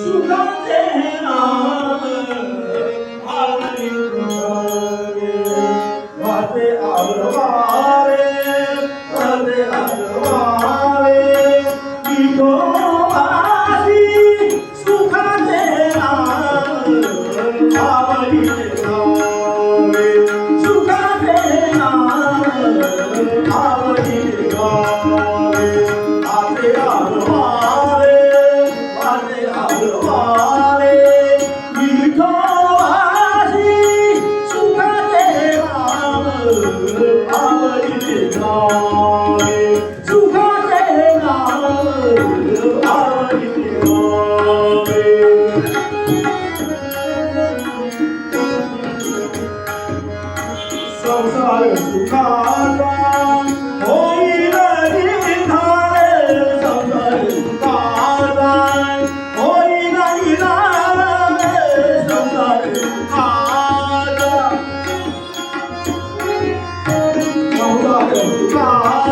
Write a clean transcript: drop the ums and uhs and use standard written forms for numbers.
सुखाचे नाम आळी तुझे वाटे आलवारे विठोबाची सुखाचे नाम आळी तुझे सुखाचे नाम आळी तुझे वाटे आलवारे विठोबाची सुखाचे नाम आवडी गावे सुखाचे नाम आवडी गावे संसार सुखाचा होईल निधार संसार सुखाचा होईल निधार संसार सुखाचा संसार सुखाचा